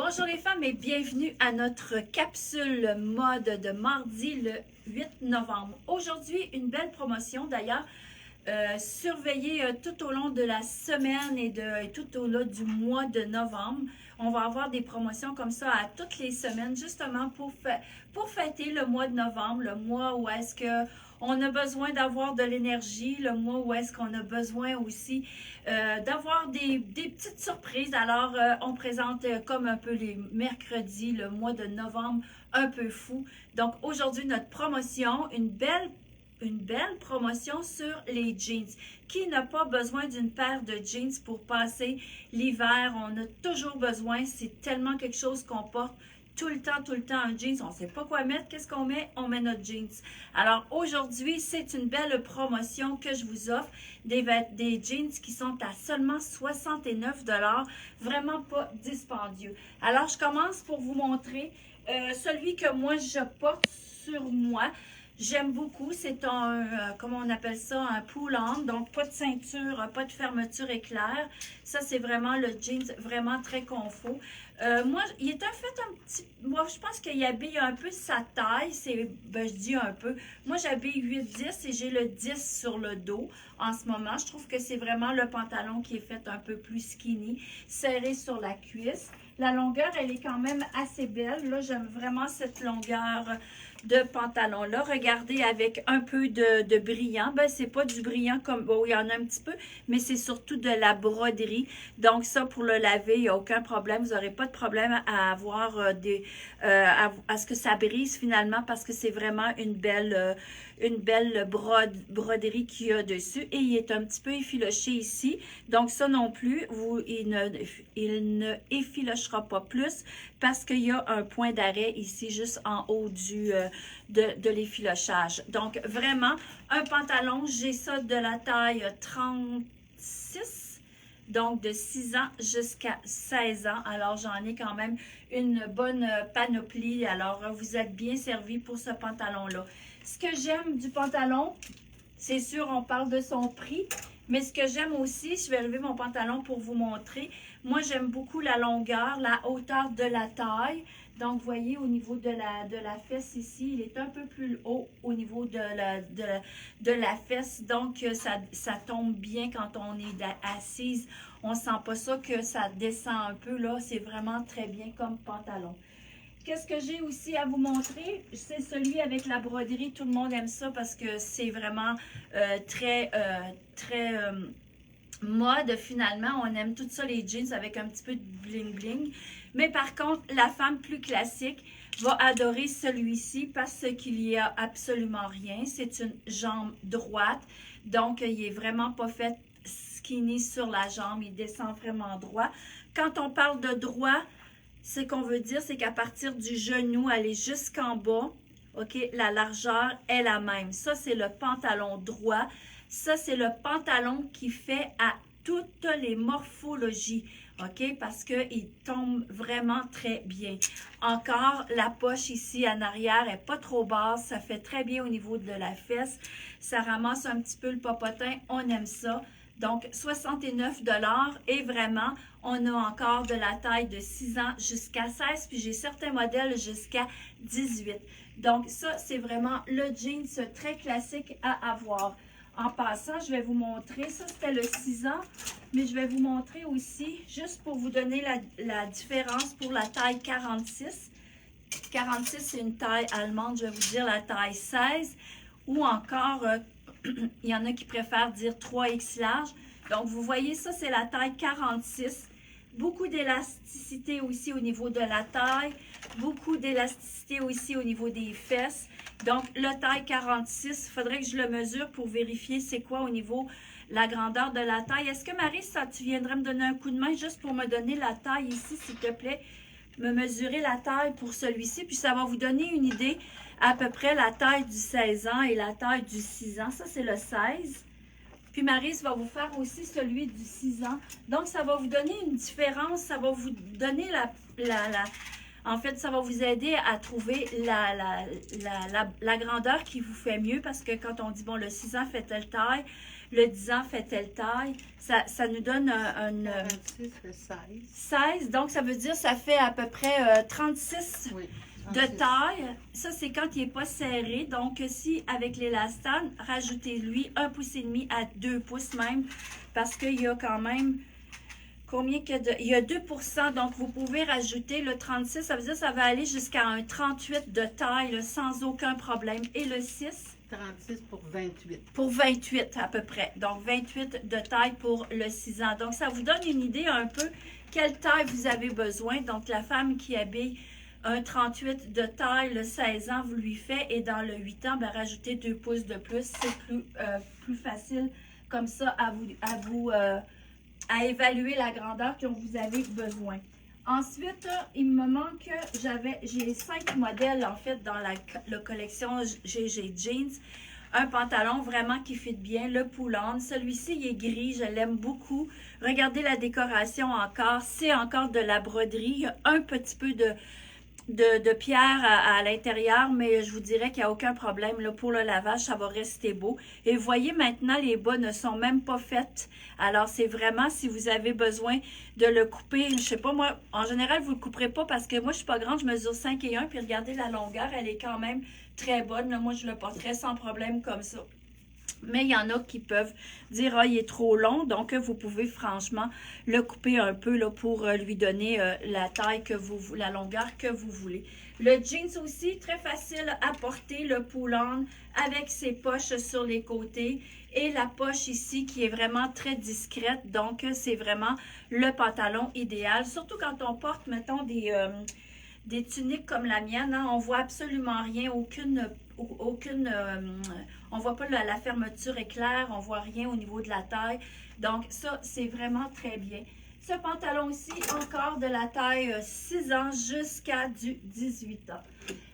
Bonjour les femmes et bienvenue à notre capsule mode de mardi le 8 novembre. Aujourd'hui, une belle promotion d'ailleurs. Surveillez tout au long de la semaine et tout au long du mois de novembre. On va avoir des promotions comme ça à toutes les semaines, justement pour fêter le mois de novembre, le mois où est-ce que on a besoin d'avoir de l'énergie, le mois où est-ce qu'on a besoin aussi d'avoir des petites surprises. Alors, on présente comme un peu les mercredis, le mois de novembre, un peu fou. Donc, aujourd'hui, notre promotion, une belle promotion sur les jeans. Qui n'a pas besoin d'une paire de jeans pour passer l'hiver? On a toujours besoin. C'est tellement quelque chose qu'on porte tout le temps un jeans. On ne sait pas quoi mettre. Qu'est-ce qu'on met? On met notre jeans. Alors aujourd'hui, c'est une belle promotion que je vous offre. Des jeans qui sont à seulement 69 $. Vraiment pas dispendieux. Alors, je commence pour vous montrer celui que moi, je porte sur moi. J'aime beaucoup, c'est comment on appelle ça, un pull-on, donc pas de ceinture, pas de fermeture éclair. Ça, c'est vraiment le jeans, vraiment très confort. Moi, il est moi, je pense qu'il habille un peu sa taille, je dis un peu. Moi, j'habille 8-10 et j'ai le 10 sur le dos en ce moment. Je trouve que c'est vraiment le pantalon qui est fait un peu plus skinny, serré sur la cuisse. La longueur, elle est quand même assez belle. Là, j'aime vraiment cette longueur de pantalon-là. Regardez, avec un peu de brillant. Ben, c'est pas du brillant comme... Bon, il y en a un petit peu, mais c'est surtout de la broderie. Donc, ça, pour le laver, il n'y a aucun problème. Vous n'aurez pas de problème à avoir à ce que ça brise finalement parce que c'est vraiment une belle broderie qu'il y a dessus. Et il est un petit peu effiloché ici. Donc, ça non plus, il ne effilochera pas plus parce qu'il y a un point d'arrêt ici, juste en haut de l'effilochage. Donc, vraiment, un pantalon, j'ai ça de la taille 36, donc de 6 ans jusqu'à 16 ans. Alors, j'en ai quand même une bonne panoplie. Alors, vous êtes bien servi pour ce pantalon-là. Ce que j'aime du pantalon, c'est sûr, on parle de son prix, mais ce que j'aime aussi, je vais lever mon pantalon pour vous montrer. Moi, j'aime beaucoup la longueur, la hauteur de la taille. Donc, vous voyez, au niveau de la fesse ici, il est un peu plus haut au niveau de la fesse. Donc, ça tombe bien quand on est assise. On ne sent pas ça que ça descend un peu, là. C'est vraiment très bien comme pantalon. Qu'est-ce que j'ai aussi à vous montrer? C'est celui avec la broderie. Tout le monde aime ça parce que c'est vraiment très mode finalement. On aime tout ça, les jeans avec un petit peu de bling bling. Mais par contre, la femme plus classique va adorer celui-ci parce qu'il n'y a absolument rien. C'est une jambe droite. Donc, il est vraiment pas fait skinny sur la jambe. Il descend vraiment droit. Quand on parle de droit, ce qu'on veut dire, c'est qu'à partir du genou, aller jusqu'en bas, OK, la largeur est la même. Ça, c'est le pantalon droit. Ça, c'est le pantalon qui fait à toutes les morphologies, OK, parce qu'il tombe vraiment très bien. Encore, la poche ici en arrière n'est pas trop basse. Ça fait très bien au niveau de la fesse. Ça ramasse un petit peu le popotin. On aime ça. Donc, 69 $ et vraiment, on a encore de la taille de 6 ans jusqu'à 16, puis j'ai certains modèles jusqu'à 18. Donc, ça, c'est vraiment le jeans très classique à avoir. En passant, je vais vous montrer, ça c'était le 6 ans, mais je vais vous montrer aussi, juste pour vous donner la différence pour la taille 46. 46, c'est une taille allemande, je vais vous dire la taille 16, ou encore... il y en a qui préfèrent dire 3X large. Donc, vous voyez, ça, c'est la taille 46. Beaucoup d'élasticité aussi au niveau de la taille. Beaucoup d'élasticité aussi au niveau des fesses. Donc, le taille 46, il faudrait que je le mesure pour vérifier c'est quoi au niveau la grandeur de la taille. Est-ce que Marie, tu viendrais me donner un coup de main juste pour me donner la taille ici, s'il te plaît? Me mesurer la taille pour celui-ci, puis ça va vous donner une idée à peu près la taille du 16 ans et la taille du 6 ans. Ça, c'est le 16. Puis Maryse va vous faire aussi celui du 6 ans. Donc, ça va vous donner une différence. Ça va vous donner en fait, ça va vous aider à trouver la grandeur qui vous fait mieux parce que quand on dit, bon, le 6 ans fait telle taille, le 10 ans fait telle taille. Ça nous donne un 46 fait 16. 16, donc ça veut dire ça fait à peu près 36 Oui. de taille. Ça, c'est quand il n'est pas serré. Donc, si avec l'élastane, rajoutez-lui 1,5 pouce à 2 pouces même, parce qu'il y a quand même combien que de... Il y a 2%, donc vous pouvez rajouter le 36, ça veut dire que ça va aller jusqu'à un 38 de taille, là, sans aucun problème. Et le 6? 36 pour 28. Pour 28 à peu près. Donc, 28 de taille pour le 6 ans. Donc, ça vous donne une idée un peu quelle taille vous avez besoin. Donc, la femme qui habille un 38 de taille, le 16 ans, vous lui faites. Et dans le 8 ans, ben, rajoutez 2 pouces de plus. C'est plus facile comme ça à évaluer la grandeur que vous avez besoin. Ensuite, il me manque, j'ai 5 modèles en fait dans la collection GG Jeans. Un pantalon vraiment qui fit bien, le pull-on. Celui-ci, il est gris, je l'aime beaucoup. Regardez la décoration encore, c'est encore de la broderie. Il y a un petit peu de pierre à l'intérieur, mais je vous dirais qu'il n'y a aucun problème. Là, pour le lavage, ça va rester beau. Et vous voyez maintenant, les bas ne sont même pas faites. Alors, c'est vraiment, si vous avez besoin de le couper, je sais pas, moi, en général, vous ne le couperez pas parce que moi, je suis pas grande, je mesure 5 et 1, puis regardez la longueur, elle est quand même très bonne. Là, moi, je le porterais sans problème comme ça. Mais il y en a qui peuvent dire « Ah, il est trop long », donc vous pouvez franchement le couper un peu là, pour lui donner la taille la longueur que vous voulez. Le jeans aussi, très facile à porter, le pull-on avec ses poches sur les côtés et la poche ici qui est vraiment très discrète. Donc, c'est vraiment le pantalon idéal, surtout quand on porte, mettons, des tuniques comme la mienne, hein, on voit absolument rien, on voit pas la fermeture est claire, on voit rien au niveau de la taille. Donc ça, c'est vraiment très bien. Ce pantalon aussi, encore de la taille 6 ans jusqu'à du 18 ans.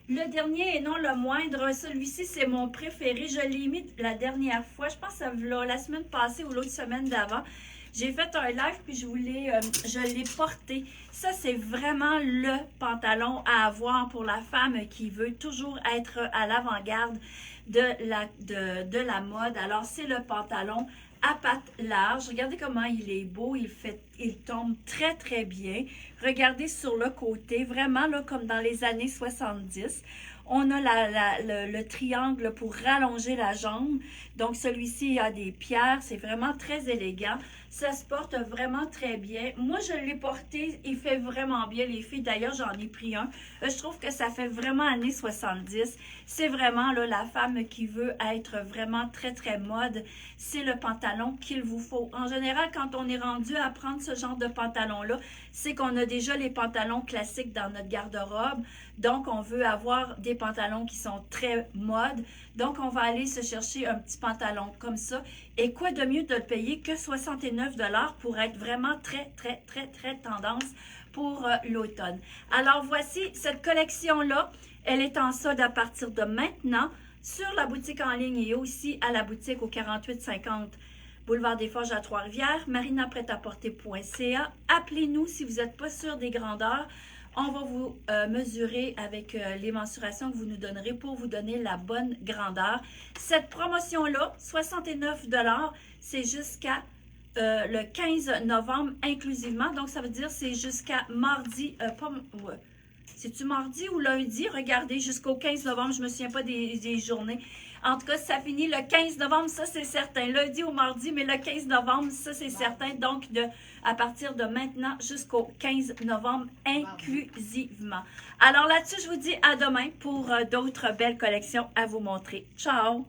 Le dernier et non le moindre, celui-ci, c'est mon préféré. Je l'ai mis la dernière fois, je pense que ça va la semaine passée ou l'autre semaine d'avant. J'ai fait un live puis je l'ai porté. Ça, c'est vraiment le pantalon à avoir pour la femme qui veut toujours être à l'avant-garde de la mode. Alors, c'est le pantalon à pattes larges. Regardez comment il est beau. Il tombe très, très bien. Regardez sur le côté, vraiment là, comme dans les années 70. On a le triangle pour rallonger la jambe. Donc, celui-ci a des pierres. C'est vraiment très élégant. Ça se porte vraiment très bien. Moi, je l'ai porté. Il fait vraiment bien, les filles. D'ailleurs, j'en ai pris un. Je trouve que ça fait vraiment années 70. C'est vraiment là, la femme qui veut être vraiment très, très mode. C'est le pantalon qu'il vous faut. En général, quand on est rendu à prendre ce genre de pantalon-là, c'est qu'on a déjà les pantalons classiques dans notre garde-robe. Donc, on veut avoir des pantalons qui sont très mode. Donc, on va aller se chercher un petit pantalon comme ça. Et quoi de mieux de le payer que 69 $ pour être vraiment très, très, très, très tendance pour l'automne. Alors, voici cette collection-là. Elle est en solde à partir de maintenant sur la boutique en ligne et aussi à la boutique au 4850 Boulevard des Forges à Trois-Rivières, marinapretaporter.ca. Appelez-nous si vous n'êtes pas sûr des grandeurs. On va vous mesurer avec les mensurations que vous nous donnerez pour vous donner la bonne grandeur. Cette promotion-là, 69 $, c'est jusqu'à le 15 novembre inclusivement. Donc, ça veut dire c'est jusqu'à mardi, c'est-tu mardi ou lundi? Regardez, jusqu'au 15 novembre, je ne me souviens pas des journées. En tout cas, ça finit le 15 novembre, ça c'est certain. Lundi ou mardi, mais le 15 novembre, ça c'est certain. Donc, à partir de maintenant jusqu'au 15 novembre inclusivement. Alors là-dessus, je vous dis à demain pour d'autres belles collections à vous montrer. Ciao!